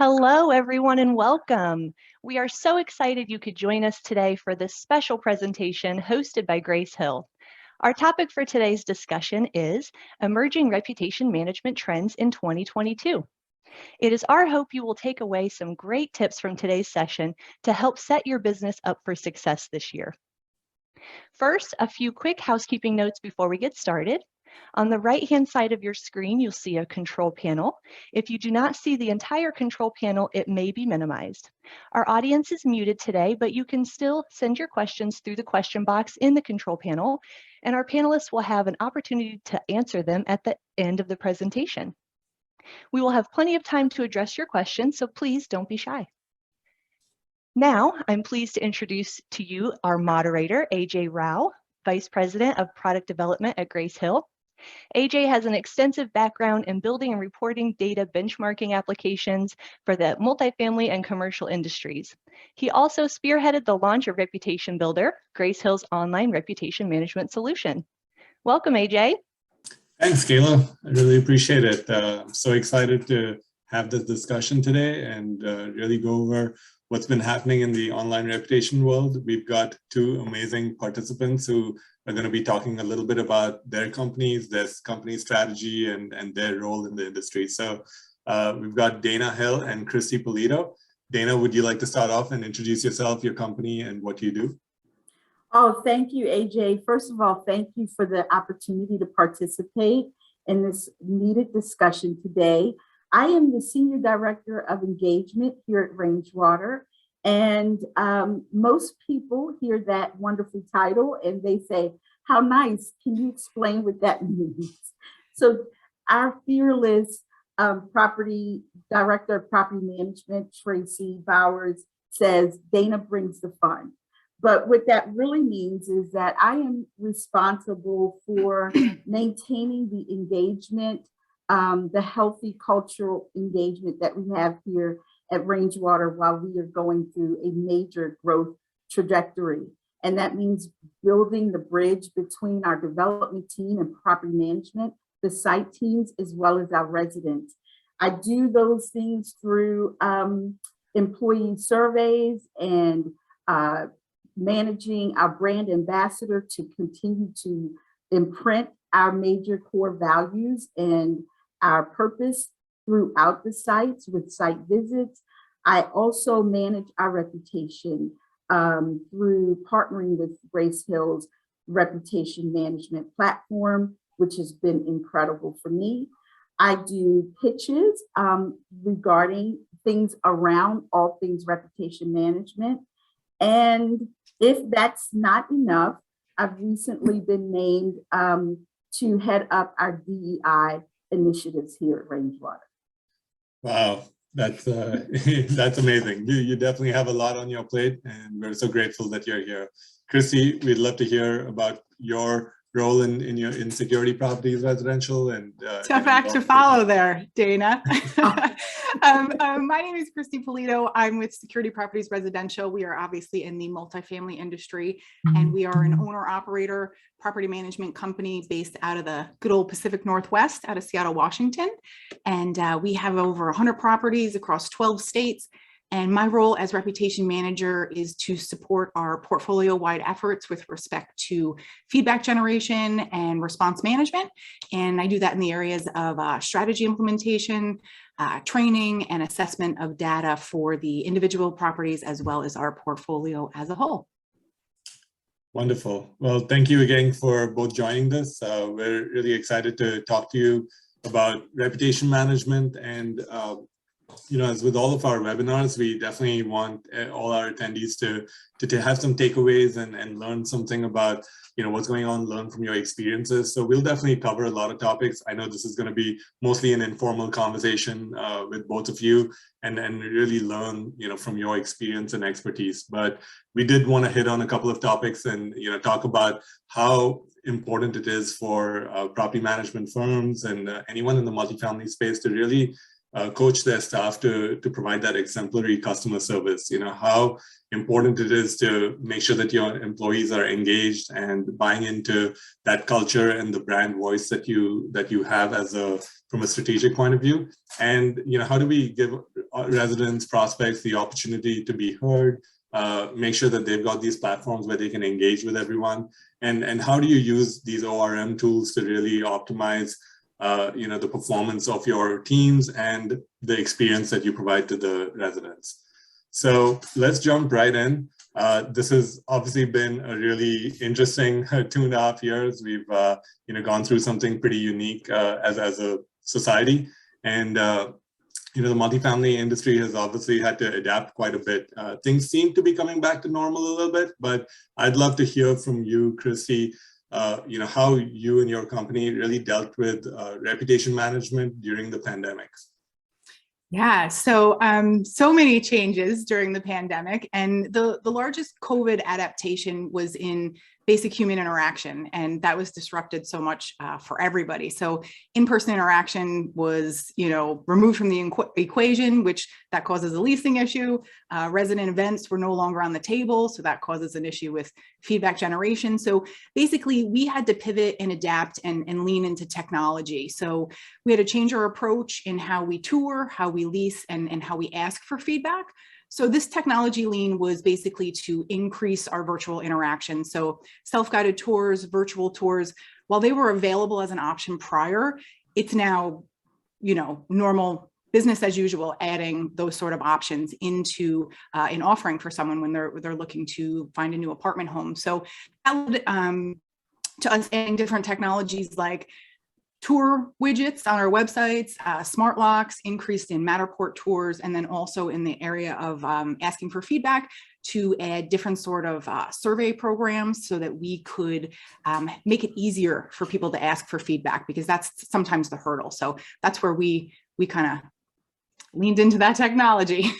Hello, everyone, and welcome. We are so excited you could join us today for this special presentation hosted by Grace Hill. Our topic for today's discussion is Emerging Reputation Management Trends in 2022. It is our hope you will take away some great tips from today's session to help set your business up for success this year. First, a few quick housekeeping notes before we get started. On the right-hand side of your screen, you'll see a control panel. If you do not see the entire control panel, it may be minimized. Our audience is muted today, but you can still send your questions through the question box in the control panel, and our panelists will have an opportunity to answer them at the end of the presentation. We will have plenty of time to address your questions, so please don't be shy. Now, I'm pleased to introduce to you our moderator, AJ Rao, Vice President of Product Development at Grace Hill. AJ has an extensive background in building and reporting data benchmarking applications for the multifamily and commercial industries. He also spearheaded the launch of Reputation Builder, Grace Hill's online reputation management solution. Welcome, AJ. Thanks, Kayla. I really appreciate it. I'm so excited to have this discussion today and really go over what's been happening in the online reputation world. We've got two amazing participants who are going to be talking a little bit about their companies, their company strategy, and their role in the industry. So we've got Dana Hill and Kristie Polito. Dana, would you like to start off and introduce yourself, your company, and what you do? Oh, thank you, AJ. First of all, thank you for the opportunity to participate in this needed discussion today. I am the Senior Director of Engagement here at RangeWater, and most people hear that wonderful title and they say, how nice, can you explain what that means? So our fearless property director of property management, Tracy Bowers, says Dana brings the fun. But what that really means is that I am responsible for maintaining the engagement, the healthy cultural engagement that we have here at RangeWater while we are going through a major growth trajectory. And that means building the bridge between our development team and property management, the site teams, as well as our residents. I do those things through employee surveys and managing our brand ambassador to continue to imprint our major core values and our purpose throughout the sites with site visits. I also manage our reputation through partnering with Grace Hill's reputation management platform, which has been incredible for me. I do pitches regarding things around all things reputation management. And if that's not enough, I've recently been named to head up our DEI initiatives here at RangeWater. Wow, that's that's amazing. You definitely have a lot on your plate, and we're so grateful that you're here. Kristie, we'd love to hear about your role in security properties, residential, and tough act to follow there, Dana. My name is Kristie Polito. I'm with Security Properties Residential. We are obviously in the multifamily industry, and we are an owner-operator property management company based out of the good old Pacific Northwest, out of Seattle, Washington. And we have over 100 properties across 12 states. And my role as reputation manager is to support our portfolio-wide efforts with respect to feedback generation and response management. And I do that in the areas of strategy implementation, training, and assessment of data for the individual properties as well as our portfolio as a whole. Wonderful. Well, thank you again for both joining this. We're really excited to talk to you about reputation management, and as with all of our webinars, we definitely want all our attendees to have some takeaways and learn something about what's going on, learn from your experiences. So we'll definitely cover a lot of topics. I know this is going to be mostly an informal conversation with both of you and really learn from your experience and expertise. But we did want to hit on a couple of topics and talk about how important it is for property management firms and anyone in the multifamily space to really coach their staff to provide that exemplary customer service. How important it is to make sure that your employees are engaged and buying into that culture and the brand voice that you have as a from a strategic point of view? And, how do we give residents, prospects the opportunity to be heard, make sure that they've got these platforms where they can engage with everyone? And how do you use these ORM tools to really optimize the performance of your teams and the experience that you provide to the residents? So let's jump right in. This has obviously been a really interesting 2.5 years. We've gone through something pretty unique as a society, and the multifamily industry has obviously had to adapt quite a bit. Things seem to be coming back to normal a little bit, but I'd love to hear from you, Kristie, how you and your company really dealt with reputation management during the pandemic. Yeah, so many changes during the pandemic, and the largest COVID adaptation was in basic human interaction, and that was disrupted so much for everybody. So in-person interaction was, removed from the equation, which that causes a leasing issue. Resident events were no longer on the table, so that causes an issue with feedback generation. So basically, we had to pivot and adapt and lean into technology. So we had to change our approach in how we tour, how we lease, and how we ask for feedback. So this technology lean was basically to increase our virtual interaction. So self-guided tours, virtual tours, while they were available as an option prior, it's now, normal business as usual, adding those sort of options into an offering for someone when they're looking to find a new apartment home. So that led to us adding different technologies like tour widgets on our websites, smart locks, increased in Matterport tours, and then also in the area of asking for feedback to add different sort of survey programs so that we could make it easier for people to ask for feedback, because that's sometimes the hurdle. So that's where we kind of leaned into that technology.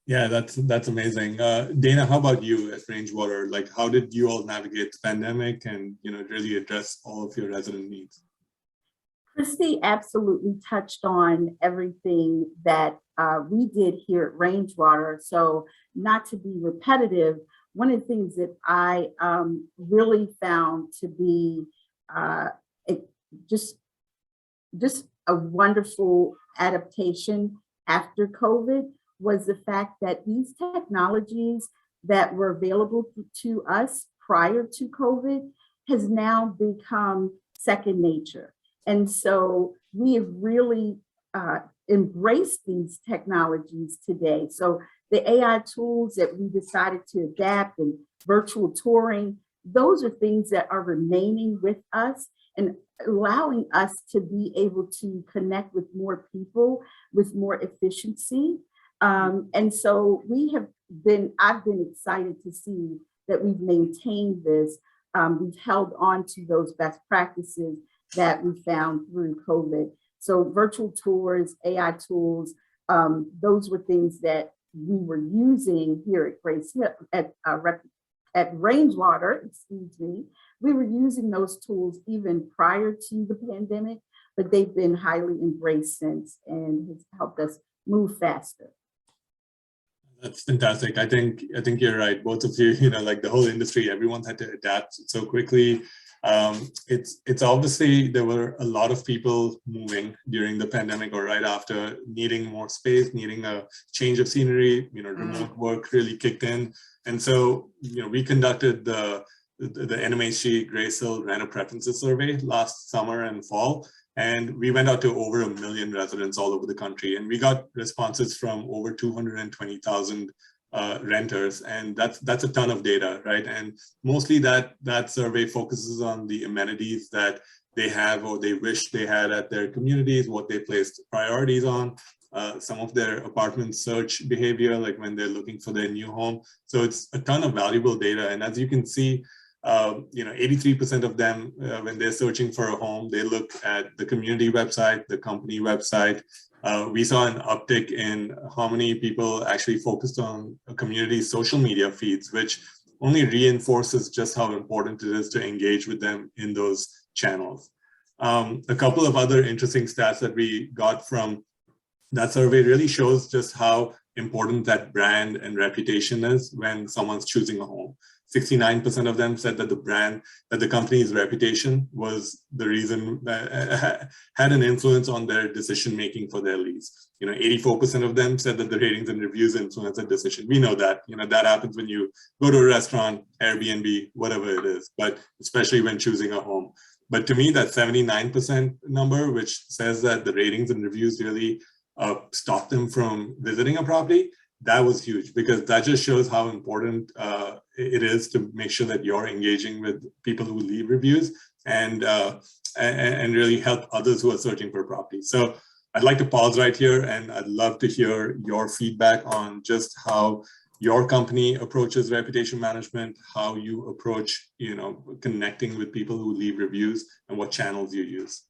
Yeah, that's amazing. Dana, how about you at RangeWater? Like, how did you all navigate the pandemic and really address all of your resident needs? Kristie absolutely touched on everything that we did here at RangeWater. So not to be repetitive, one of the things that I really found to be just a wonderful adaptation after COVID was the fact that these technologies that were available to us prior to COVID has now become second nature. And so we have really embraced these technologies today. So the AI tools that we decided to adapt and virtual touring, those are things that are remaining with us and allowing us to be able to connect with more people with more efficiency. And so I've been excited to see that we've maintained this. We've held on to those best practices that we found through COVID. So virtual tours, AI tools, those were things that we were using here at Grace Hill, at RangeWater, we were using those tools even prior to the pandemic, but they've been highly embraced since and has helped us move faster. That's fantastic. I think you're right. Both of you, like the whole industry, everyone had to adapt so quickly. It's obviously there were a lot of people moving during the pandemic or right after, needing more space, needing a change of scenery. Remote work really kicked in, and so we conducted the NMHC Grace Hill Renter Preferences Survey last summer and fall. And we went out to over 1 million residents all over the country, and we got responses from over 220,000 renters, and that's a ton of data, right? And mostly that survey focuses on the amenities that they have or they wish they had at their communities, what they placed priorities on, some of their apartment search behavior, like when they're looking for their new home. So it's a ton of valuable data, and as you can see, 83% of them, when they're searching for a home, they look at the community website, the company website. We saw an uptick in how many people actually focused on a community's social media feeds, which only reinforces just how important it is to engage with them in those channels. A couple of other interesting stats that we got from that survey really shows just how important that brand and reputation is when someone's choosing a home. 69% of them said that the company's reputation was the reason that had an influence on their decision-making for their lease. 84% of them said that the ratings and reviews influence the decision. We know that, that happens when you go to a restaurant, Airbnb, whatever it is, but especially when choosing a home. But to me, that 79% number, which says that the ratings and reviews really stop them from visiting a property, that was huge, because that just shows how important it is to make sure that you're engaging with people who leave reviews and really help others who are searching for property. So I'd like to pause right here, and I'd love to hear your feedback on just how your company approaches reputation management, how you approach, connecting with people who leave reviews, and what channels you use.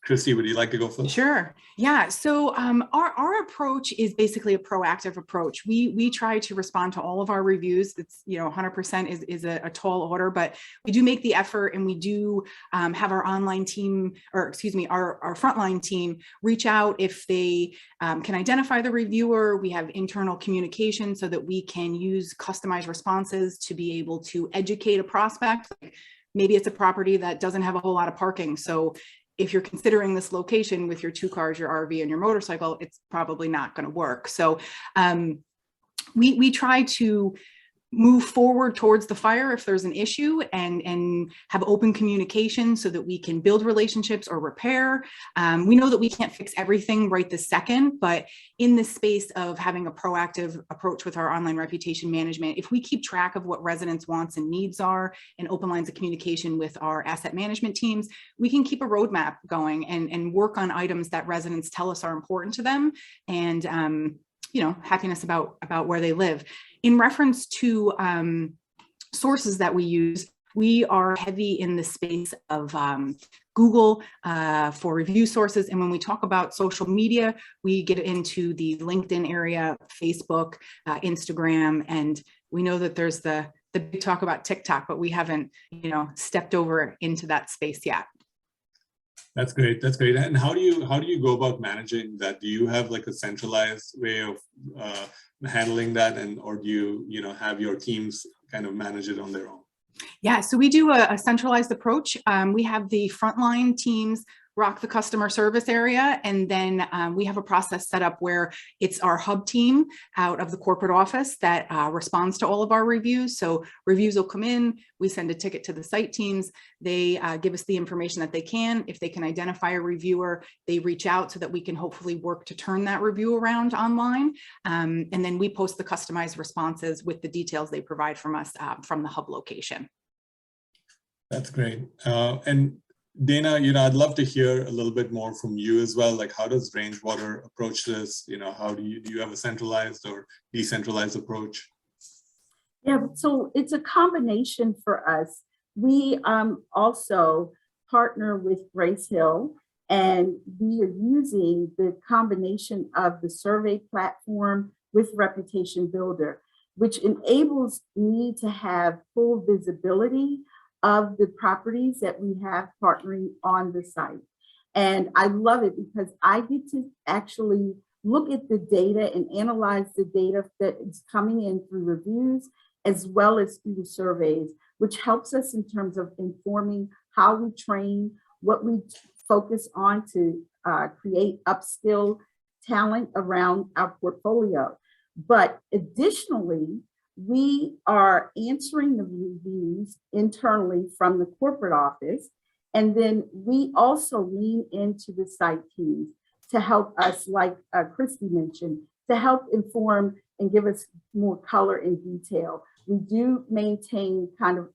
Kristie, would you like to go first? Sure. Yeah. So our approach is basically a proactive approach. We try to respond to all of our reviews. It's 100% is a tall order, but we do make the effort, and we do have our online team, or excuse me, our frontline team reach out if they can identify the reviewer. We have internal communication so that we can use customized responses to be able to educate a prospect. Maybe it's a property that doesn't have a whole lot of parking, so if you're considering this location with your 2 cars, your RV, and your motorcycle, it's probably not going to work. So we try to move forward towards the fire if there's an issue, and have open communication so that we can build relationships or repair. We know that we can't fix everything right this second, but in this space of having a proactive approach with our online reputation management, if we keep track of what residents' wants and needs are, and open lines of communication with our asset management teams, we can keep a roadmap going and work on items that residents tell us are important to them, and happiness about where they live. In reference to sources that we use, we are heavy in the space of Google for review sources. And when we talk about social media, we get into the LinkedIn area, Facebook, Instagram, and we know that there's the big talk about TikTok, but we haven't, stepped over into that space yet. That's great. That's great. And how do you go about managing that? Do you have like a centralized way of handling that, or do you have your teams kind of manage it on their own? Yeah, so we do a centralized approach. We have the frontline teams rock the customer service area, and then we have a process set up where it's our hub team out of the corporate office that responds to all of our reviews. So reviews will come in, we send a ticket to the site teams, they give us the information that they can. If they can identify a reviewer, they reach out so that we can hopefully work to turn that review around online. And then we post the customized responses with the details they provide from us from the hub location. That's great. And Dana, I'd love to hear a little bit more from you as well. Like, how does RangeWater approach this? How do you have a centralized or decentralized approach? Yeah, so it's a combination for us. We also partner with Grace Hill, and we are using the combination of the survey platform with Reputation Builder, which enables me to have full visibility of the properties that we have partnering on the site. And I love it because I get to actually look at the data and analyze the data that is coming in through reviews as well as through the surveys, which helps us in terms of informing how we train, what we focus on to create upskill talent around our portfolio. But additionally, we are answering the reviews internally from the corporate office. And then we also lean into the site teams to help us, like Kristie mentioned, to help inform and give us more color and detail. We do maintain kind of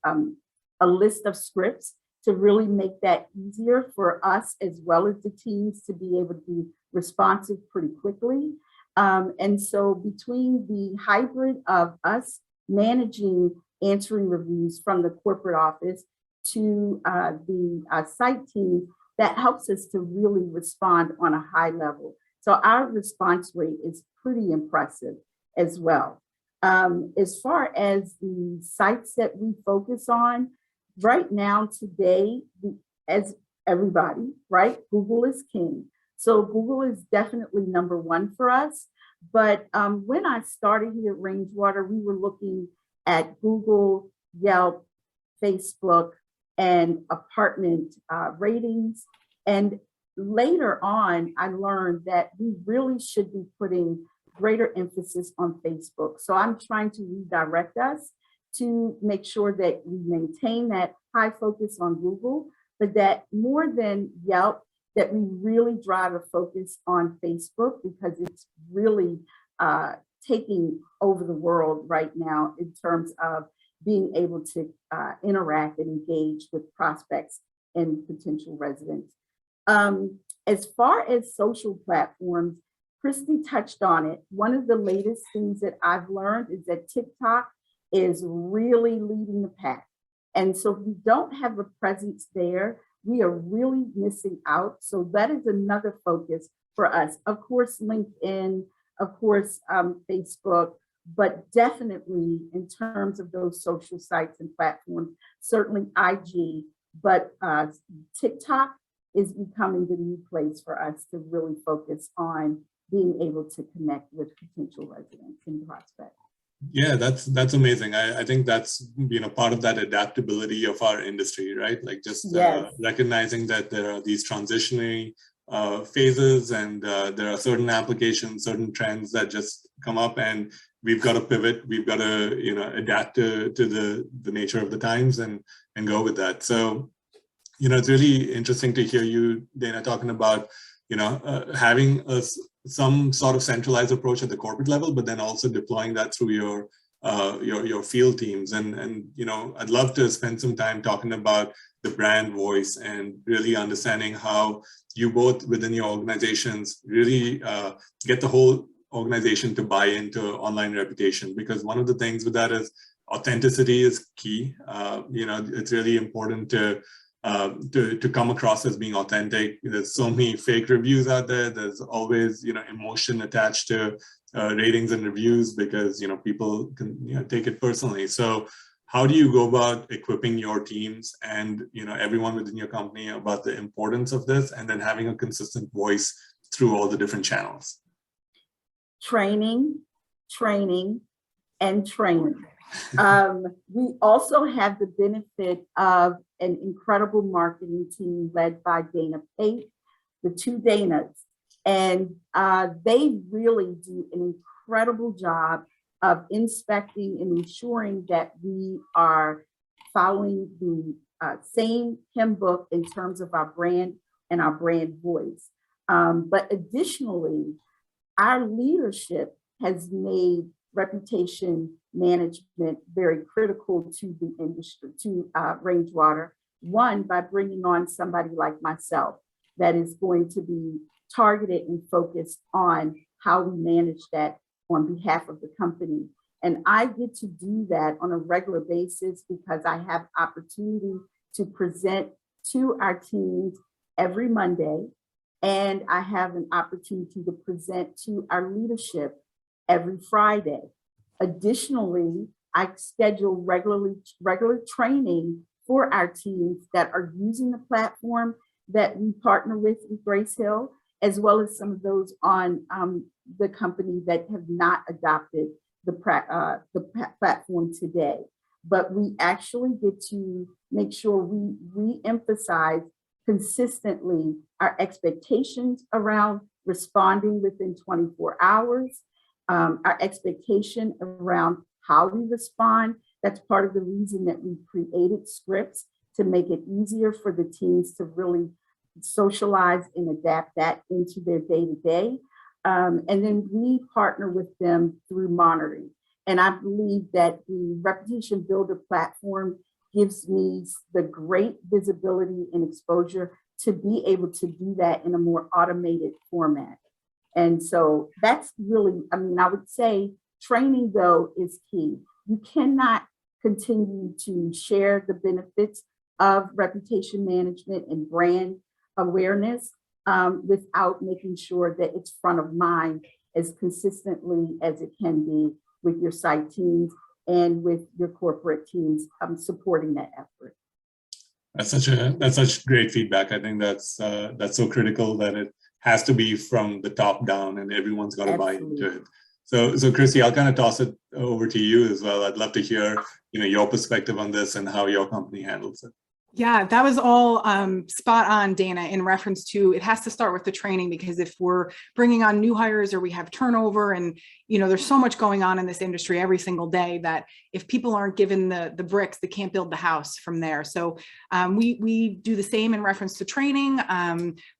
a list of scripts to really make that easier for us as well as the teams to be able to be responsive pretty quickly. And so between the hybrid of us managing answering reviews from the corporate office to the site team, that helps us to really respond on a high level. So our response rate is pretty impressive as well. As far as the sites that we focus on, right now today, as everybody, right, Google is king. So Google is definitely number one for us. But when I started here at RangeWater, we were looking at Google, Yelp, Facebook, and apartment ratings. And later on, I learned that we really should be putting greater emphasis on Facebook. So I'm trying to redirect us to make sure that we maintain that high focus on Google, but that more than Yelp, that we really drive a focus on Facebook, because it's really taking over the world right now in terms of being able to interact and engage with prospects and potential residents. As far as social platforms, Kristie touched on it. One of the latest things that I've learned is that TikTok is really leading the pack. And so if we don't have a presence there, we are really missing out. So that is another focus for us. Of course, LinkedIn, of course, Facebook, but definitely in terms of those social sites and platforms, certainly IG, but TikTok is becoming the new place for us to really focus on being able to connect with potential residents and prospects. Yeah, that's amazing. I think that's, part of that adaptability of our industry, right? Like just Yes. recognizing that there are these transitionary phases, and there are certain applications, certain trends that just come up, and we've got to pivot. We've got to, adapt to the nature of the times and go with that. So, it's really interesting to hear you, Dana, talking about, having some sort of centralized approach at the corporate level, but then also deploying that through your field teams. And I'd love to spend some time talking about the brand voice and really understanding how you both within your organizations really get the whole organization to buy into online reputation, because one of the things with that is authenticity is key. It's really important to come across as being authentic. There's so many fake reviews out there. There's always, emotion attached to ratings and reviews, because, people can, take it personally. So how do you go about equipping your teams and, everyone within your company about the importance of this, and then having a consistent voice through all the different channels? Training, and training. We also have the benefit of an incredible marketing team led by Dana Pate, the two Danas, and they really do an incredible job of inspecting and ensuring that we are following the same hymn book in terms of our brand and our brand voice. But additionally, our leadership has made reputation management very critical to the industry, to RangeWater. One, by bringing on somebody like myself that is going to be targeted and focused on how we manage that on behalf of the company. And I get to do that on a regular basis because I have opportunity to present to our teams every Monday, and I have an opportunity to present to our leadership every Friday. Additionally, I schedule regular training for our teams that are using the platform that we partner with Grace Hill, as well as some of those on the company that have not adopted the platform today. But we actually get to make sure we re-emphasize consistently our expectations around responding within 24 hours, our expectation around how we respond. That's part of the reason that we created scripts, to make it easier for the teams to really socialize and adapt that into their day-to-day. And then we partner with them through monitoring. And I believe that the Reputation Builder platform gives me the great visibility and exposure to be able to do that in a more automated format. And so that's really, I would say training though is key. You cannot continue to share the benefits of reputation management and brand awareness without making sure that it's front of mind as consistently as it can be with your site teams and with your corporate teams supporting that effort. That's such great feedback. I think that's so critical that it has to be from the top down, and everyone's got to buy into it. So Kristie, I'll kind of toss it over to you as well. I'd love to hear, your perspective on this and how your company handles it. Yeah, that was all spot on, Dana, in reference to it has to start with the training, because if we're bringing on new hires or we have turnover and, there's so much going on in this industry every single day that if people aren't given the bricks, they can't build the house from there. So we do the same in reference to training.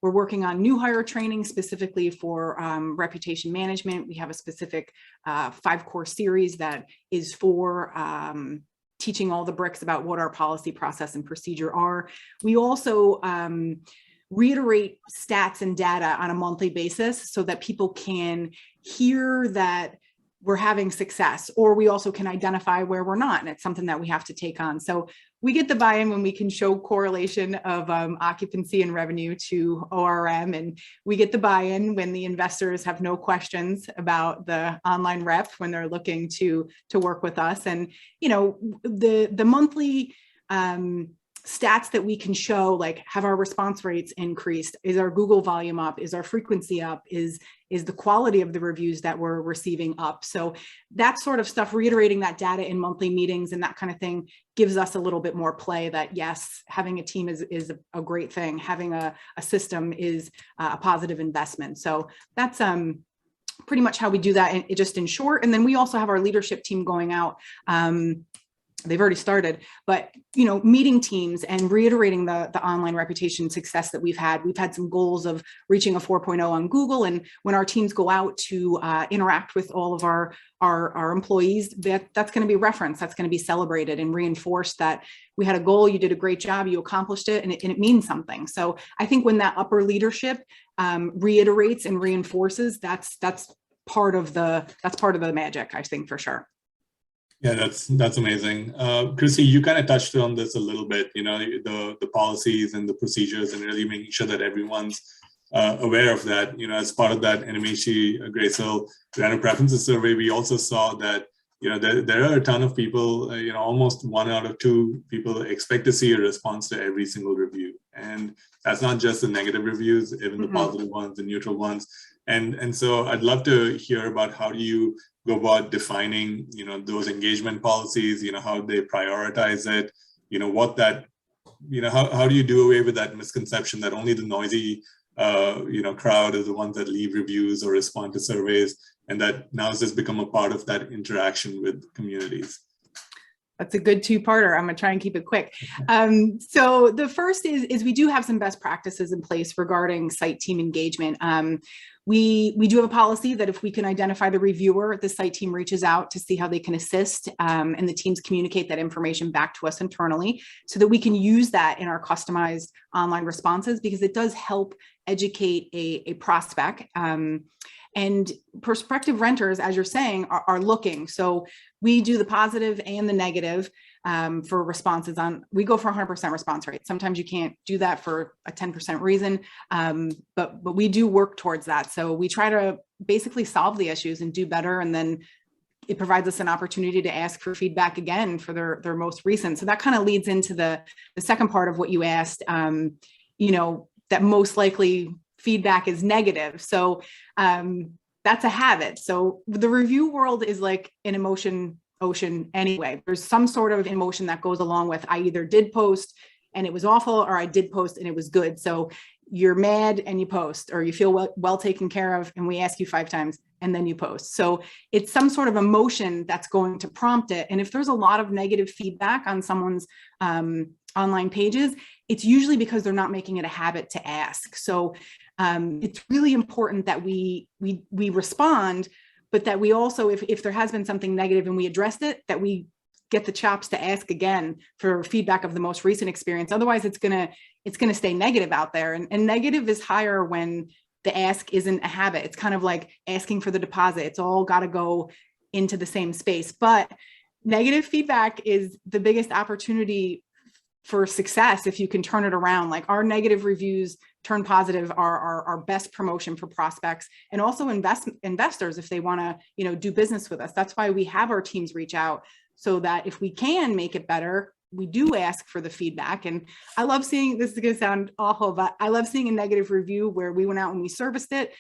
We're working on new hire training specifically for reputation management. We have a specific 5-course series that is for teaching all the bricks about what our policy, process, and procedure are. We also reiterate stats and data on a monthly basis so that people can hear that we're having success, or we also can identify where we're not, and it's something that we have to take on. So we get the buy-in when we can show correlation of occupancy and revenue to ORM, and we get the buy-in when the investors have no questions about the online rep when they're looking to work with us. And the monthly stats that we can show, like, have our response rates increased? Is our Google volume up? Is our frequency up? Is the quality of the reviews that we're receiving up? So that sort of stuff, reiterating that data in monthly meetings and that kind of thing, gives us a little bit more play that, yes, having a team is a great thing. Having a system is a positive investment. So that's pretty much how we do that, just in short. And then we also have our leadership team going out. They've already started, but meeting teams and reiterating the online reputation success that we've had. We've had some goals of reaching a 4.0 on Google, and when our teams go out to interact with all of our employees, that's going to be referenced, that's going to be celebrated and reinforced that we had a goal, you did a great job, you accomplished it, and it means something. So I think when that upper leadership reiterates and reinforces, that's part of the magic, I think, for sure. Yeah, that's amazing. Kristie, you kind of touched on this a little bit, the policies and the procedures, and really making sure that everyone's aware of that. As part of that NMHC Grace Hill Renter Preferences Survey, we also saw that, there are a ton of people, almost 1 out of 2 people expect to see a response to every single review. And that's not just the negative reviews, even the positive ones, the neutral ones. And so I'd love to hear about how do you go about defining, those engagement policies, how they prioritize it, how do you do away with that misconception that only the noisy, crowd are the ones that leave reviews or respond to surveys, and that now has just become a part of that interaction with communities? That's a good 2-parter. I'm going to try and keep it quick. So the first is we do have some best practices in place regarding site team engagement. We do have a policy that if we can identify the reviewer, the site team reaches out to see how they can assist, and the teams communicate that information back to us internally so that we can use that in our customized online responses, because it does help educate a prospect. And prospective renters, as you're saying, are looking. So we do the positive and the negative for responses we go for 100% response rate. Sometimes you can't do that for a 10% reason, but we do work towards that. So we try to basically solve the issues and do better. And then it provides us an opportunity to ask for feedback again for their most recent. So that kind of leads into the second part of what you asked, that most likely feedback is negative. So that's a habit. So the review world is like an emotion ocean anyway. There's some sort of emotion that goes along with, I either did post and it was awful, or I did post and it was good. So you're mad and you post, or you feel well taken care of and we ask you 5 times and then you post. So it's some sort of emotion that's going to prompt it. And if there's a lot of negative feedback on someone's online pages, it's usually because they're not making it a habit to ask. So it's really important that we respond, but that we also, if there has been something negative and we addressed it, that we get the chops to ask again for feedback of the most recent experience. Otherwise, it's gonna stay negative out there, and negative is higher when the ask isn't a habit. It's kind of like asking for the deposit. It's all got to go into the same space. But negative feedback is the biggest opportunity for success if you can turn it around. Like, our negative reviews turn positive are our best promotion for prospects, and also investors if they want to do business with us. That's why we have our teams reach out, so that if we can make it better, we do ask for the feedback. And I love seeing, this is going to sound awful, but I love seeing a negative review where we went out and we serviced it.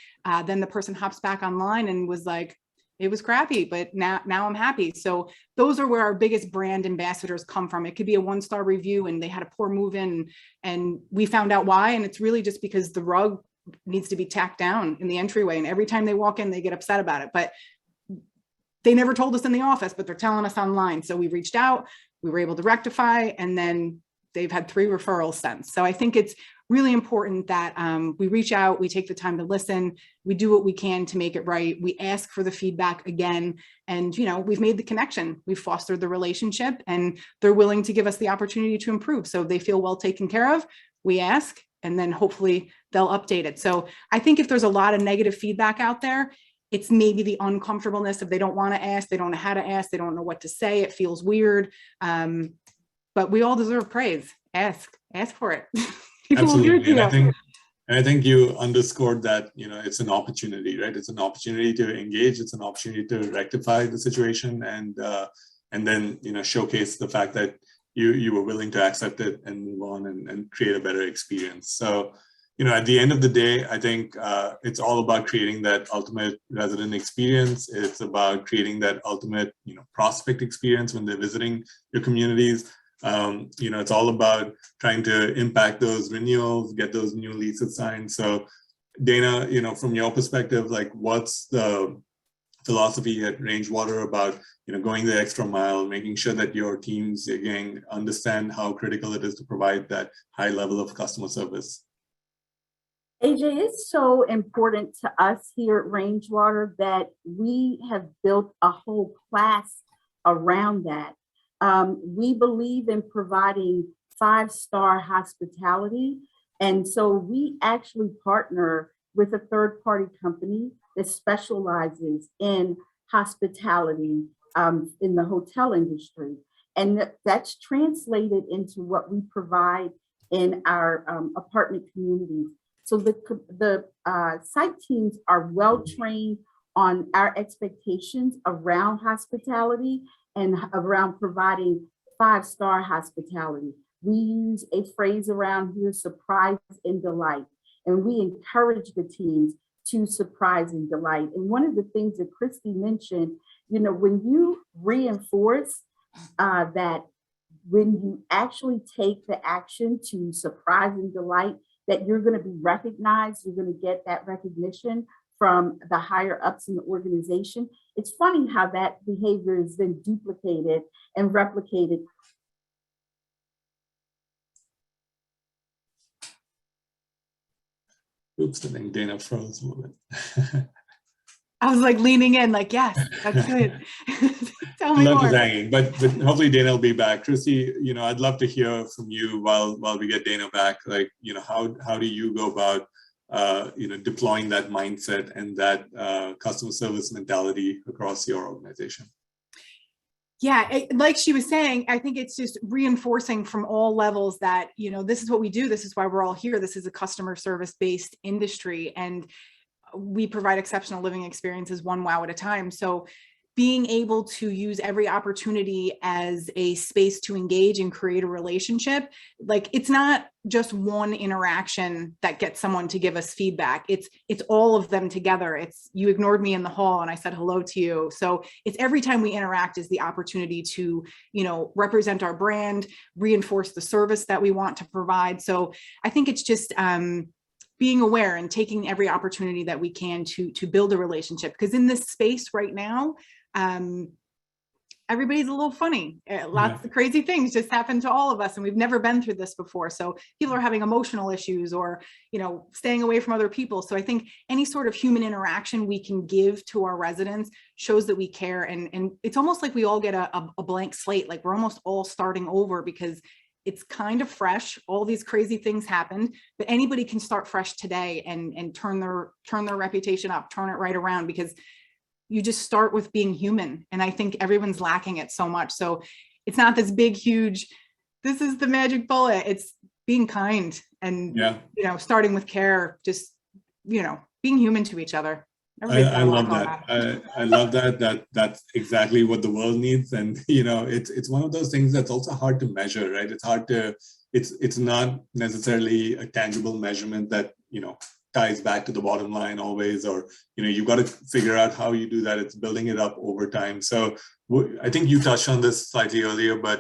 Then the person hops back online and was like, it was crappy, but now I'm happy. So those are where our biggest brand ambassadors come from. It could be a 1-star review and they had a poor move-in and we found out why. And it's really just because the rug needs to be tacked down in the entryway. And every time they walk in, they get upset about it. But they never told us in the office, but they're telling us online. So we reached out, we were able to rectify, and then they've had 3 referrals since. So I think it's really important that we reach out, we take the time to listen, we do what we can to make it right. We ask for the feedback again, and we've made the connection, we've fostered the relationship, and they're willing to give us the opportunity to improve. So they feel well taken care of. We ask, and then hopefully they'll update it. So I think if there's a lot of negative feedback out there, it's maybe the uncomfortableness of they don't want to ask, they don't know how to ask, they don't know what to say, it feels weird. But we all deserve praise. Ask for it. Absolutely. And I think you underscored that, it's an opportunity, right? It's an opportunity to engage. It's an opportunity to rectify the situation and then, showcase the fact that you were willing to accept it and move on and create a better experience. So, at the end of the day, I think it's all about creating that ultimate resident experience. It's about creating that ultimate, prospect experience when they're visiting your communities. It's all about trying to impact those renewals, get those new leases signed. So Dana, from your perspective, like what's the philosophy at RangeWater about, going the extra mile, making sure that your teams, again, understand how critical it is to provide that high level of customer service? AJ, it's so important to us here at RangeWater that we have built a whole class around that. We believe in providing 5-star hospitality. And so we actually partner with a third-party company that specializes in hospitality in the hotel industry. And that's translated into what we provide in our apartment communities. So the site teams are well-trained on our expectations around hospitality and around providing 5-star hospitality. We use a phrase around here, surprise and delight. And we encourage the teams to surprise and delight. And one of the things that Kristie mentioned, when you reinforce that when you actually take the action to surprise and delight, that you're going to be recognized, you're going to get that recognition from the higher ups in the organization. It's funny how that behavior has been duplicated and replicated. Oops, I think Dana froze a moment. I was like leaning in, like, yes, that's good. Tell me Love more. is hanging, but hopefully Dana will be back. Kristie, I'd love to hear from you while we get Dana back. Like, how do you go about deploying that mindset and that customer service mentality across your organization? Yeah, like she was saying, I think it's just reinforcing from all levels that, this is what we do. This is why we're all here. This is a customer service based industry, and we provide exceptional living experiences one wow at a time. So being able to use every opportunity as a space to engage and create a relationship, like it's not just one interaction that gets someone to give us feedback. It's all of them together. It's you ignored me in the hall and I said hello to you. So it's every time we interact is the opportunity to, represent our brand, reinforce the service that we want to provide. So I think it's just being aware and taking every opportunity that we can to build a relationship. Because in this space right now, everybody's a little funny. Lots of crazy things just happen to all of us, and we've never been through this before. So people are having emotional issues or, staying away from other people. So I think any sort of human interaction we can give to our residents shows that we care. And it's almost like we all get a blank slate. Like we're almost all starting over because it's kind of fresh. All these crazy things happened, but anybody can start fresh today and turn their reputation up, turn it right around, because you just start with being human. And I think everyone's lacking it so much. So it's not this big, huge, this is the magic bullet. It's being kind and, starting with care, just, being human to each other. I love that. I love that. That's exactly what the world needs. And, it's one of those things that's also hard to measure, right? It's hard to, it's not necessarily a tangible measurement that, ties back to the bottom line always, or, you've got to figure out how you do that. It's building it up over time. So I think you touched on this slightly earlier, but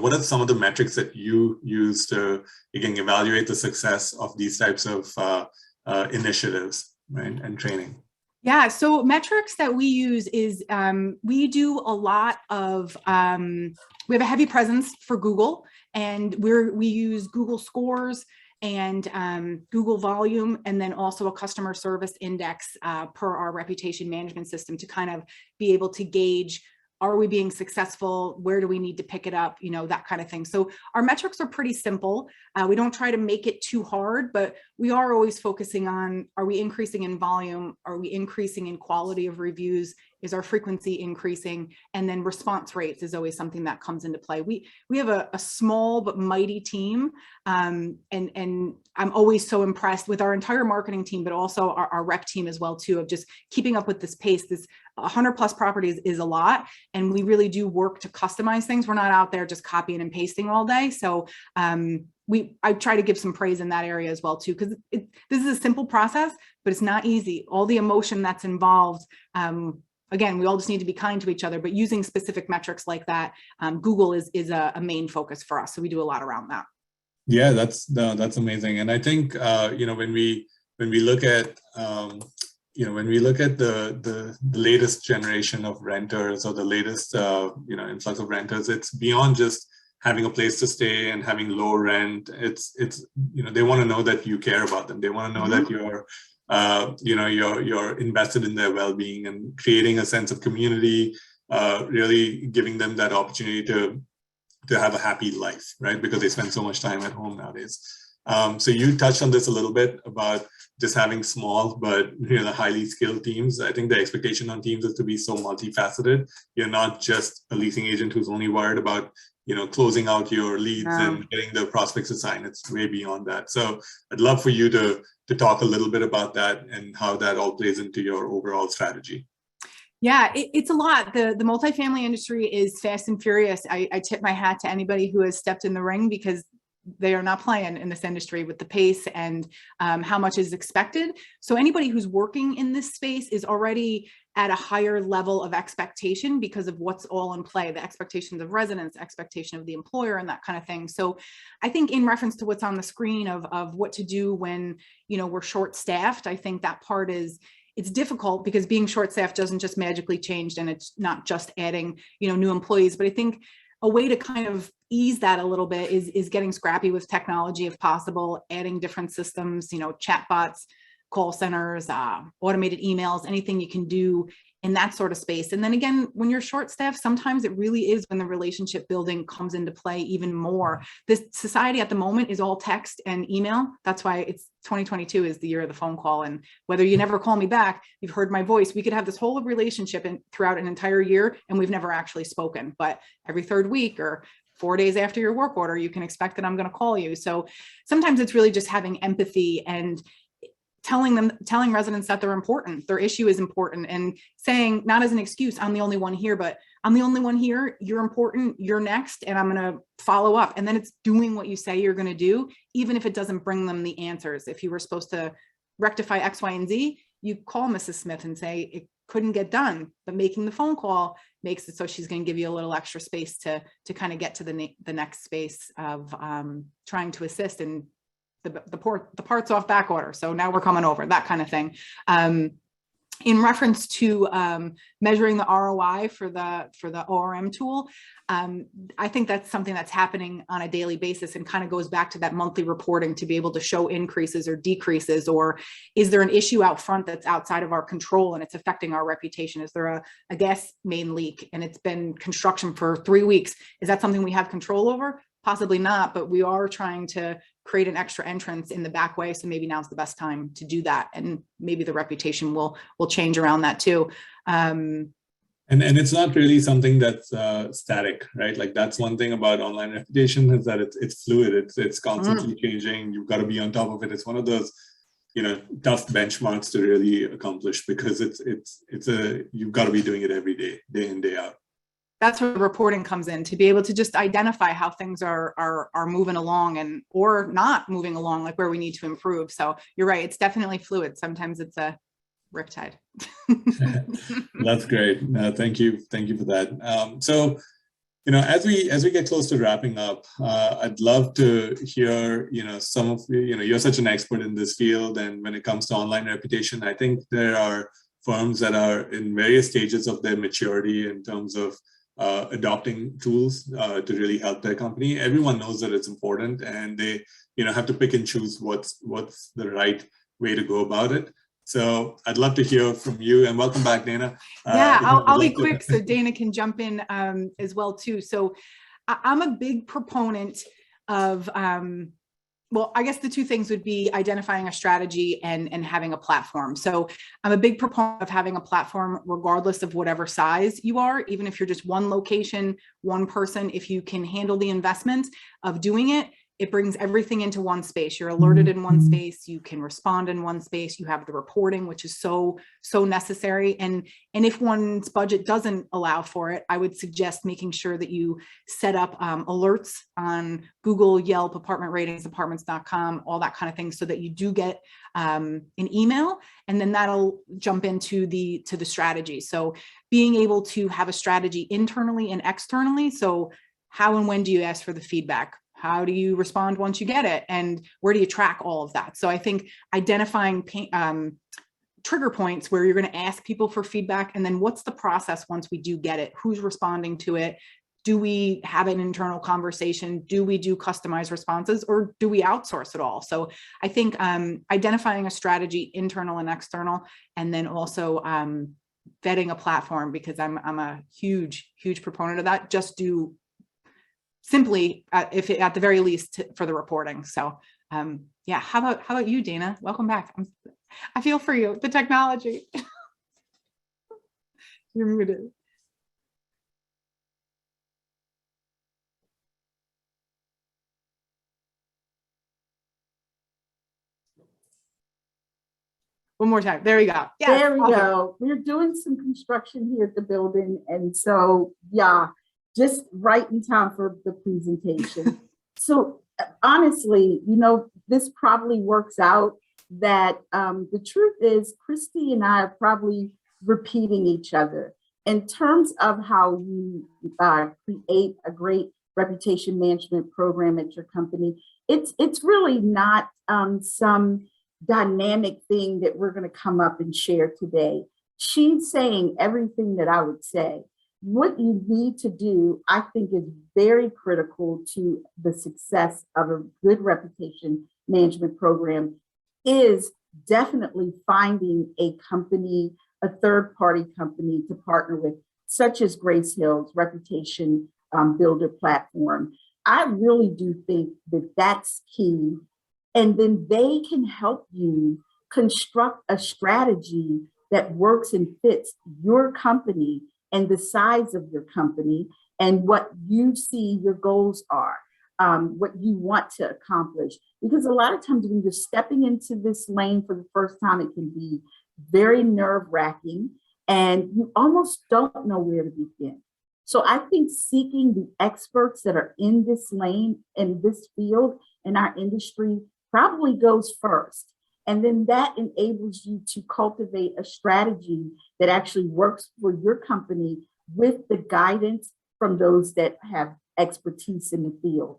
what are some of the metrics that you use to, again, evaluate the success of these types of initiatives, right, and training? Yeah, so metrics that we use is we do a lot of, we have a heavy presence for Google, and we use Google scores and Google volume, and then also a customer service index per our reputation management system to kind of be able to gauge, are we being successful? Where do we need to pick it up? That kind of thing. So our metrics are pretty simple. We don't try to make it too hard, but we are always focusing on, are we increasing in volume? Are we increasing in quality of reviews? Is our frequency increasing? And then response rates is always something that comes into play. We have a small but mighty team. And I'm always so impressed with our entire marketing team, but also our rep team as well too, of just keeping up with this pace. This 100+ properties is a lot, and we really do work to customize things. We're not out there just copying and pasting all day. So I try to give some praise in that area as well too, because this is a simple process, but it's not easy. All the emotion that's involved. Again, we all just need to be kind to each other, but using specific metrics like that, Google is a main focus for us. So we do a lot around that. Yeah, that's amazing. And I think, when we look at, the latest generation of renters, or the latest, influx of renters, it's beyond just having a place to stay and having low rent. It's they want to know that you care about them. They want to know that you're invested in their well-being, and creating a sense of community, really giving them that opportunity to have a happy life, right? Because they spend so much time at home nowadays. So you touched on this a little bit about just having small but highly skilled teams. I think the expectation on teams is to be so multifaceted. You're not just a leasing agent who's only worried about closing out your leads and getting the prospects to sign. It's way beyond that. So I'd love for you to talk a little bit about that and how that all plays into your overall strategy. Yeah, it's a lot. The multifamily industry is fast and furious. I tip my hat to anybody who has stepped in the ring, because they are not playing in this industry with the pace and how much is expected. So anybody who's working in this space is already at a higher level of expectation because of what's all in play, the expectations of residents, expectation of the employer, and that kind of thing. So I think in reference to what's on the screen of what to do when, we're short-staffed, I think that part it's difficult, because being short-staffed doesn't just magically change, and it's not just adding, new employees. But I think a way to kind of ease that a little bit is getting scrappy with technology if possible, adding different systems, chatbots, call centers, automated emails, anything you can do in that sort of space. And then again, when you're short-staffed, sometimes it really is when the relationship building comes into play even more. This society at the moment is all text and email. That's why it's 2022 is the year of the phone call. And whether you never call me back, you've heard my voice. We could have this whole relationship throughout an entire year, and we've never actually spoken. But every third week or 4 days after your work order, you can expect that I'm going to call you. So sometimes it's really just having empathy and telling residents that they're important, their issue is important, and saying, not as an excuse, I'm the only one here, but I'm the only one here, you're important, you're next, and I'm going to follow up. And then it's doing what you say you're going to do, even if it doesn't bring them the answers. If you were supposed to rectify X, Y, and Z, you call Mrs. Smith and say it couldn't get done, but making the phone call makes it so she's going to give you a little extra space to kind of get to the next space of trying to assist and the parts off back order. So now we're coming over, that kind of thing. In reference to measuring the ROI for the ORM tool, I think that's something that's happening on a daily basis, and kind of goes back to that monthly reporting to be able to show increases or decreases, or is there an issue out front that's outside of our control and it's affecting our reputation? Is there a gas main leak and it's been construction for 3 weeks? Is that something we have control over? Possibly not, but we are trying to create an extra entrance in the back way. So maybe now's the best time to do that. And maybe the reputation will change around that too. And it's not really something that's static, right? Like that's one thing about online reputation, is that it's fluid. It's constantly changing. You've got to be on top of it. It's one of those, tough benchmarks to really accomplish, because you've got to be doing it every day, day in, day out. that's where the reporting comes in, to be able to just identify how things are moving along and or not moving along, like where we need to improve. So you're right, it's definitely fluid. Sometimes it's a riptide. That's great. Thank you for that. So, as we get close to wrapping up, I'd love to hear, some of you're such an expert in this field, and when it comes to online reputation, I think there are firms that are in various stages of their maturity in terms of adopting tools to really help their company. Everyone knows that it's important, and they, have to pick and choose what's the right way to go about it. So I'd love to hear from you, and welcome back, Dana. Yeah, I'll be quick so Dana can jump in as well too. So I'm a big proponent of, well, I guess the two things would be identifying a strategy and having a platform. So I'm a big proponent of having a platform regardless of whatever size you are, even if you're just one location, one person. If you can handle the investment of doing it, it brings everything into one space. You're alerted in one space, you can respond in one space, you have the reporting, which is so necessary. And if one's budget doesn't allow for it, I would suggest making sure that you set up alerts on Google, Yelp, apartment ratings, apartments.com, all that kind of thing, so that you do get an email, and then that'll jump into the strategy. So being able to have a strategy internally and externally. So how and when do you ask for the feedback? How do you respond once you get it? And where do you track all of that? So I think identifying trigger points where you're going to ask people for feedback, and then what's the process once we do get it? Who's responding to it? Do we have an internal conversation? Do we do customized responses, or do we outsource it all? So I think identifying a strategy, internal and external, and then also vetting a platform, because I'm a huge proponent of that. Just do simply, if it, at the very least, for the reporting. So yeah, how about you, Dana? Welcome back. I feel for you, the technology. You're muted. One more time. There we go. Yes, there we go. We're doing some construction here at the building. And so, yeah, just right in time for the presentation. So honestly, this probably works out that the truth is Kristie and I are probably repeating each other in terms of how you create a great reputation management program at your company. It's really not some dynamic thing that we're going to come up and share today. She's saying everything that I would say. What you need to do, I think, is very critical to the success of a good reputation management program, is definitely finding a company, a third-party company to partner with, such as Grace Hill's reputation builder platform. I really do think that that's key. And then they can help you construct a strategy that works and fits your company and the size of your company and what you see your goals are, what you want to accomplish. Because a lot of times when you're stepping into this lane for the first time, it can be very nerve-wracking and you almost don't know where to begin. So I think seeking the experts that are in this lane, in this field, in our industry, probably goes first. And then that enables you to cultivate a strategy that actually works for your company with the guidance from those that have expertise in the field.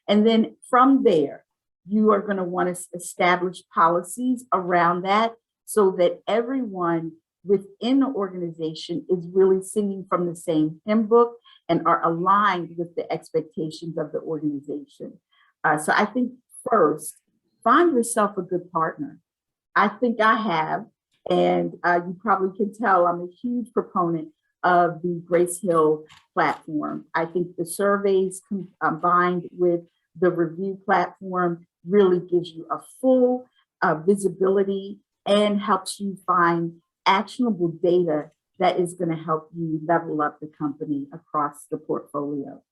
And then from there, you are going to want to establish policies around that so that everyone within the organization is really singing from the same hymn book and are aligned with the expectations of the organization. So I think first, find yourself a good partner. I think I have, and you probably can tell I'm a huge proponent of the Grace Hill platform. I think the surveys combined with the review platform really gives you a full visibility and helps you find actionable data that is going to help you level up the company across the portfolio.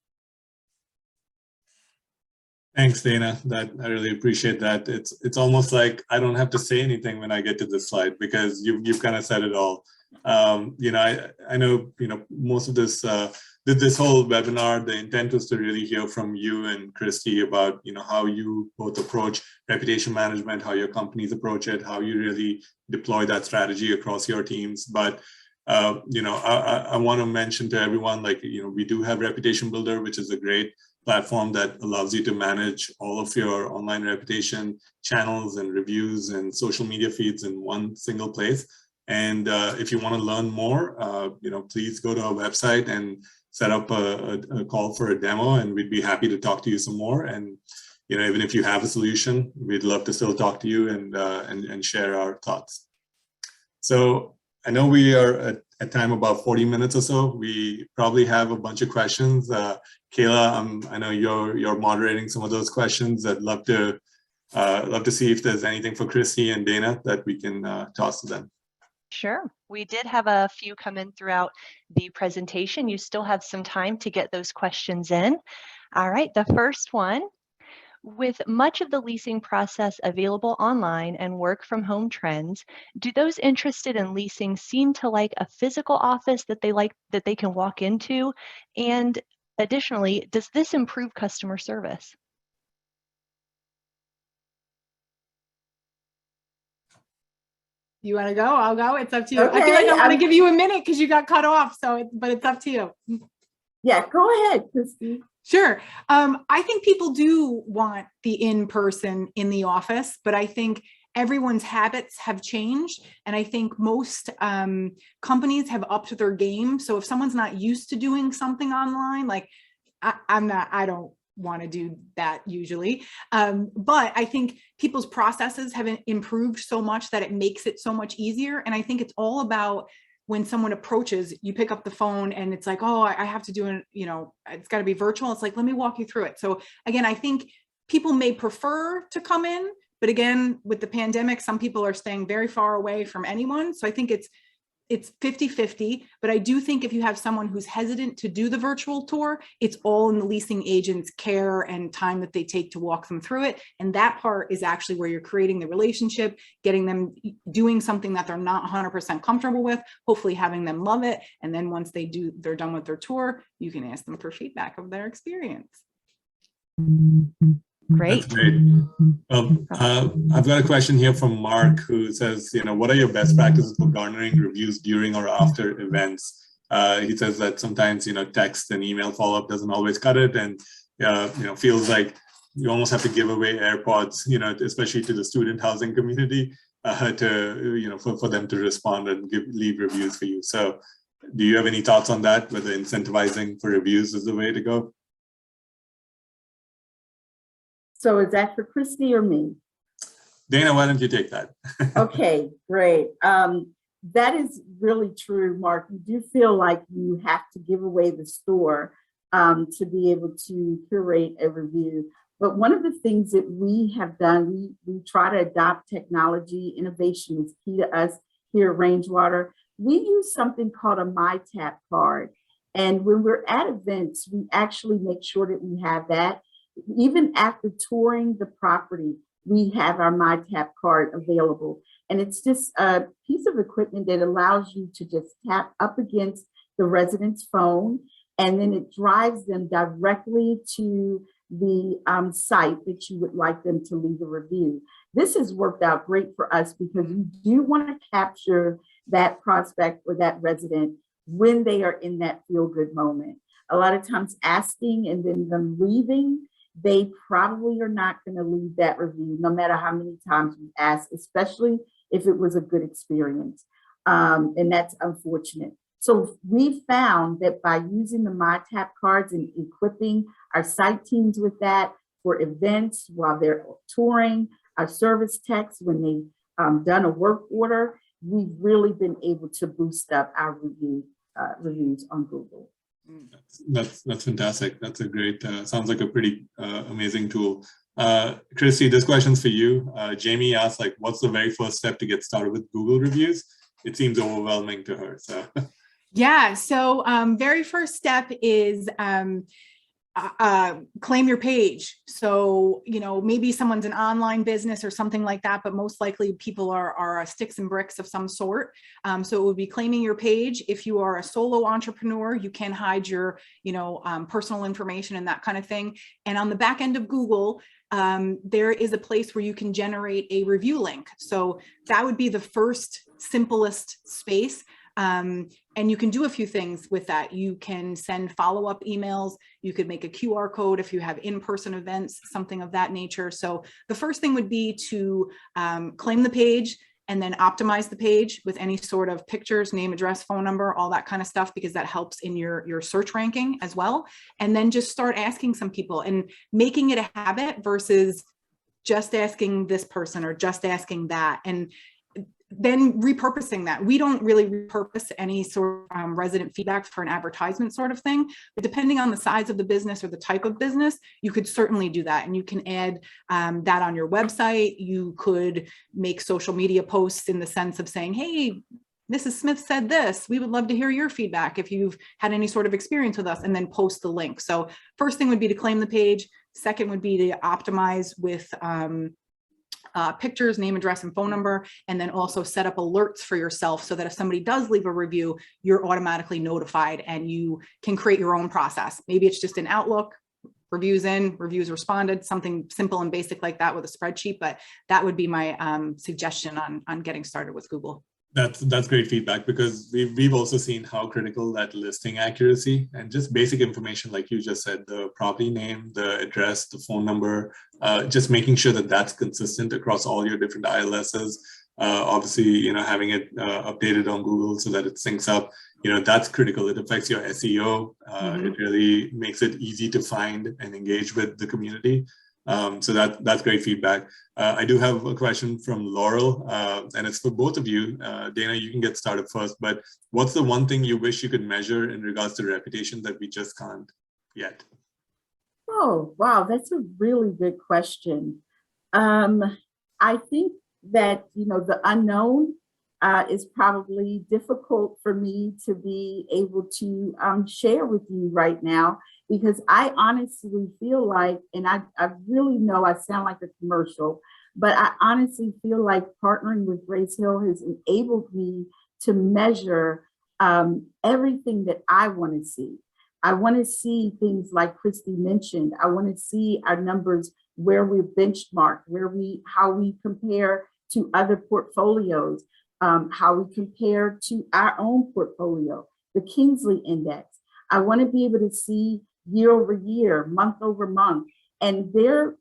Thanks, Dana. I really appreciate that. It's almost like I don't have to say anything when I get to this slide because you've kind of said it all. I know, most of this whole webinar, the intent was to really hear from you and Kristie about, how you both approach reputation management, how your companies approach it, how you really deploy that strategy across your teams. But, I want to mention to everyone, we do have Reputation Builder, which is a great platform that allows you to manage all of your online reputation channels and reviews and social media feeds in one single place. And if you want to learn more, please go to our website and set up a call for a demo, and we'd be happy to talk to you some more. And even if you have a solution, we'd love to still talk to you and share our thoughts. So I know we are at time about 40 minutes or so. We probably have a bunch of questions. Kayla, I know you're moderating some of those questions. I'd love to see if there's anything for Kristie and Dana that we can toss to them. Sure. We did have a few come in throughout the presentation. You still have some time to get those questions in. All right, the first one. With much of the leasing process available online and work from home trends, do those interested in leasing seem to like a physical office that they can walk into? And additionally, does this improve customer service? You want to go? I'll go. It's up to you. Okay, I feel like I want to give you a minute because you got cut off. But it's up to you. Yeah, go ahead, Kristie. Sure. I think people do want the in-person in the office, but I think everyone's habits have changed. And I think most companies have upped their game. So if someone's not used to doing something online, like I don't want to do that usually. But I think people's processes have improved so much that it makes it so much easier. And I think it's all about when someone approaches, you pick up the phone and it's like, oh, I have to do it, it's got to be virtual. It's like, let me walk you through it. So again, I think people may prefer to come in, but again, with the pandemic, some people are staying very far away from anyone. So I think it's 50-50, but I do think if you have someone who's hesitant to do the virtual tour, it's all in the leasing agent's care and time that they take to walk them through it. And that part is actually where you're creating the relationship, getting them doing something that they're not 100% comfortable with, hopefully having them love it. And then once they're done with their tour, you can ask them for feedback of their experience. Great. That's great. I've got a question here from Mark who says, what are your best practices for garnering reviews during or after events? He says that sometimes, text and email follow-up doesn't always cut it, and feels like you almost have to give away AirPods, especially to the student housing community, for them to respond and leave reviews for you. So, do you have any thoughts on that? Whether incentivizing for reviews is the way to go? So is that for Kristie or me? Dana, why don't you take that? Okay, great. That is really true, Mark. You do feel like you have to give away the store to be able to curate a review. But one of the things that we have done, we try to adopt technology. Innovation is key to us here at RangeWater. We use something called a MyTap card. And when we're at events, we actually make sure that we have that. Even after touring the property, we have our MyTap card available. And it's just a piece of equipment that allows you to just tap up against the resident's phone, and then it drives them directly to the site that you would like them to leave a review. This has worked out great for us because you do want to capture that prospect or that resident when they are in that feel-good moment. A lot of times asking and then them leaving, they probably are not going to leave that review, no matter how many times we ask, especially if it was a good experience. And that's unfortunate. So we found that by using the MyTap cards and equipping our site teams with that for events while they're touring, our service techs when they've done a work order, we've really been able to boost up our reviews on Google. That's fantastic. That's a great, sounds like a pretty amazing tool. Kristie, this question's for you. Jamie asked, what's the very first step to get started with Google reviews? It seems overwhelming to her. So. Yeah. So very first step is claim your page. So, you know, maybe someone's an online business or something like that, but most likely people are sticks and bricks of some sort. So it would be claiming your page. If you are a solo entrepreneur, you can hide your, you know, personal information and that kind of thing. And on the back end of Google, there is a place where you can generate a review link. So that would be the first simplest space. And you can do a few things with that. You can send follow-up emails. You could make a QR code if you have in-person events, something of that nature. So the first thing would be to claim the page and then optimize the page with any sort of pictures, name, address, phone number, all that kind of stuff, because that helps in your search ranking as well. And then just start asking some people and making it a habit versus just asking this person or just asking that. And then repurposing that. We don't really repurpose any sort of resident feedback for an advertisement sort of thing, but depending on the size of the business or the type of business, you could certainly do that. And you can add that on your website. You could make social media posts in the sense of saying, hey, Mrs. Smith said this. We would love to hear your feedback if you've had any sort of experience with us, and then post the link. So first thing would be to claim the page. Second would be to optimize with pictures, name, address, and phone number, and then also set up alerts for yourself so that if somebody does leave a review, you're automatically notified and you can create your own process. Maybe it's just an Outlook, reviews in, reviews responded, something simple and basic like that with a spreadsheet, but that would be my suggestion on getting started with Google. That's great feedback, because we've also seen how critical that listing accuracy and just basic information, like you just said, the property name, the address, the phone number, just making sure that that's consistent across all your different ILSs. Obviously, you know, having it updated on Google so that it syncs up, you know, that's critical. It affects your SEO. It really makes it easy to find and engage with the community. So that's great feedback. I do have a question from Laurel, and it's for both of you. Dana, you can get started first, but what's the one thing you wish you could measure in regards to reputation that we just can't yet? Oh, wow, that's a really good question. I think that, you know, the unknown is probably difficult for me to be able to share with you right now, because I honestly feel like, and I really know I sound like a commercial, but I honestly feel like partnering with Grace Hill has enabled me to measure everything that I want to see. I want to see things like Kristie mentioned. I want to see our numbers, where we're benchmarked, how we compare to other portfolios, how we compare to our own portfolio, the Kingsley Index. I want to be able to see year over year, month over month, and their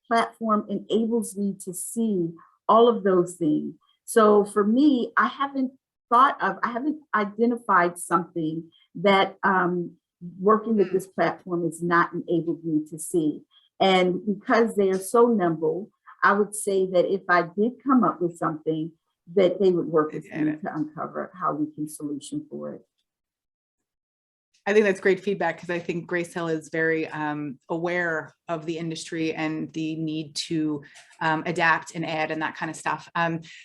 platform enables me to see all of those things. So for me, I haven't identified something that working with this platform has not enabled me to see. And because they are so nimble, I would say that if I did come up with something, that they would work with me to uncover how we can solution for it. I think that's great feedback, because I think Grace Hill is very aware of the industry and the need to adapt and add and that kind of stuff.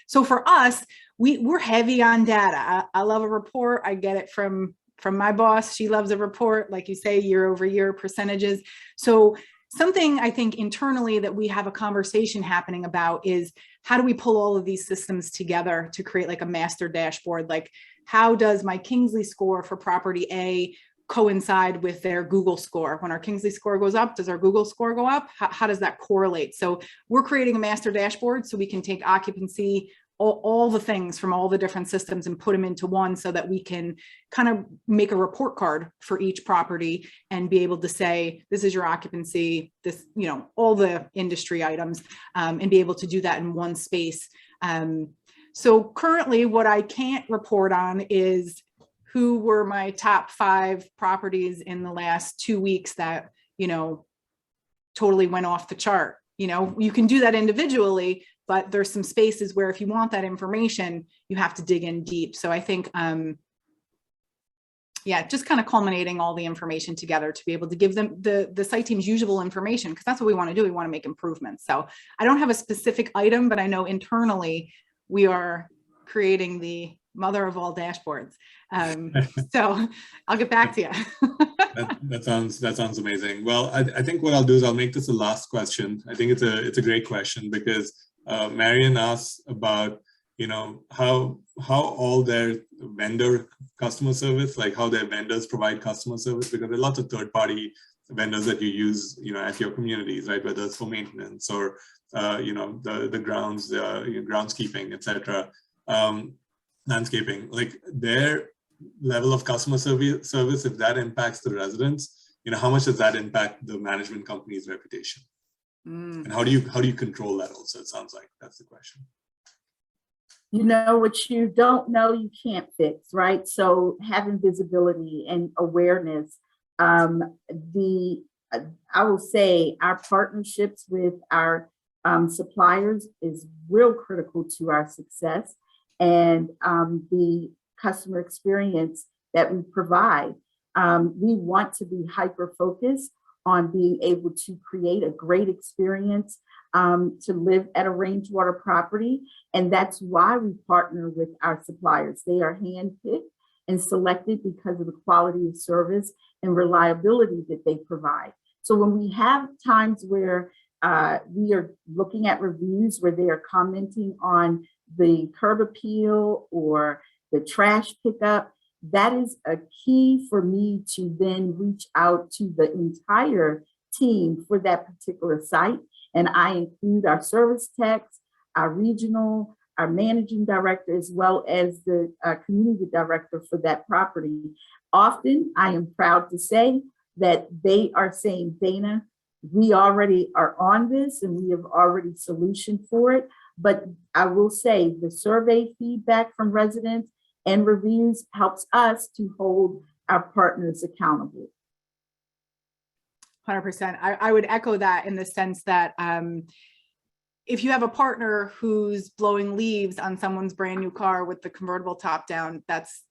So for us, we're heavy on data. I love a report. I get it from my boss. She loves a report, like you say, year over year percentages. So something I think internally that we have a conversation happening about is, how do we pull all of these systems together to create like a master dashboard? Like, how does my Kingsley score for property A coincide with their Google score? When our Kingsley score goes up, does our Google score go up? How does that correlate? So we're creating a master dashboard so we can take occupancy, all the things from all the different systems and put them into one, so that we can kind of make a report card for each property and be able to say, this is your occupancy, this, you know, all the industry items, and be able to do that in one space. So currently what I can't report on is who were my top 5 properties in the last 2 weeks that, you know, totally went off the chart. You know, you can do that individually, but there's some spaces where if you want that information, you have to dig in deep. So I think, yeah, just kind of culminating all the information together to be able to give them the site team's usual information, because that's what we want to do. We want to make improvements. So I don't have a specific item, but I know internally we are creating the mother of all dashboards. So I'll get back to you. That sounds amazing. Well, I think what I'll do is I'll make this the last question. I think it's a great question because Marion asked about, you know, how all their vendor customer service, like how their vendors provide customer service, because there are lots of third-party vendors that you use, you know, at your communities, right? Whether it's for maintenance or you know, the grounds, groundskeeping, etc., landscaping, like their level of customer service, if that impacts the residents, you know, how much does that impact the management company's reputation? And how do you control that also? It sounds like that's the question. You know, what you don't know, you can't fix, right? So having visibility and awareness, I will say our partnerships with our suppliers is real critical to our success, and the customer experience that we provide. We want to be hyper-focused on being able to create a great experience to live at a RangeWater property. And that's why we partner with our suppliers. They are handpicked and selected because of the quality of service and reliability that they provide. So when we have times where we are looking at reviews where they are commenting on the curb appeal or the trash pickup, that is a key for me to then reach out to the entire team for that particular site. And I include our service techs, our regional, our managing director, as well as the community director for that property. Often, I am proud to say that they are saying, Dana, we already are on this and we have already solutioned for it. But I will say the survey feedback from residents and reviews helps us to hold our partners accountable. 100%. I would echo that in the sense that if you have a partner who's blowing leaves on someone's brand new car with the convertible top down, that's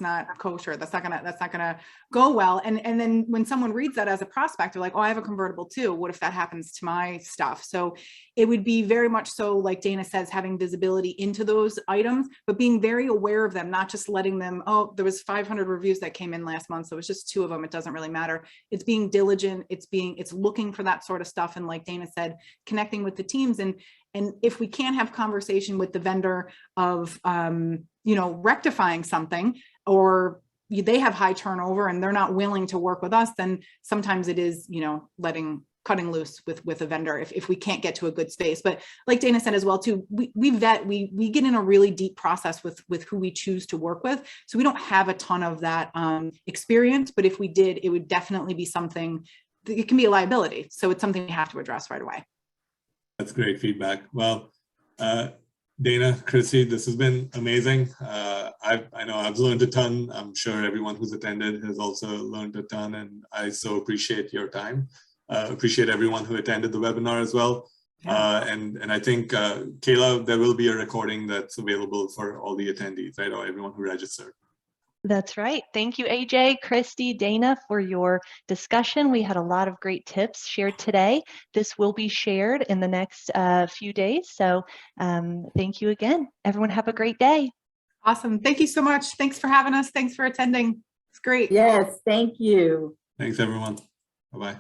not kosher. That's not gonna go well. And then when someone reads that as a prospect, they're like, oh, I have a convertible too. What if that happens to my stuff? So it would be very much so, like Dana says, having visibility into those items, but being very aware of them, not just letting them, oh, there was 500 reviews that came in last month, so it was just 2 of them. It doesn't really matter. It's being diligent. It's looking for that sort of stuff. And like Dana said, connecting with the teams. And if we can't have conversation with the vendor of, you know, rectifying something, or they have high turnover and they're not willing to work with us, then sometimes it is, you know, cutting loose with a vendor if we can't get to a good space. But like Dana said as well too, we get in a really deep process with who we choose to work with. So we don't have a ton of that experience, but if we did, it would definitely be something that it can be a liability. So it's something we have to address right away. That's great feedback. Well, Dana, Kristie, this has been amazing. I know I've learned a ton. I'm sure everyone who's attended has also learned a ton, and I so appreciate your time. Appreciate everyone who attended the webinar as well. Yeah. And I think, Kayla, there will be a recording that's available for all the attendees, right, or everyone who registered. That's right. Thank you, AJ, Kristie, Dana, for your discussion. We had a lot of great tips shared today. This will be shared in the next few days. So thank you again. Everyone have a great day. Awesome. Thank you so much. Thanks for having us. Thanks for attending. It's great. Yes, thank you. Thanks, everyone. Bye-bye.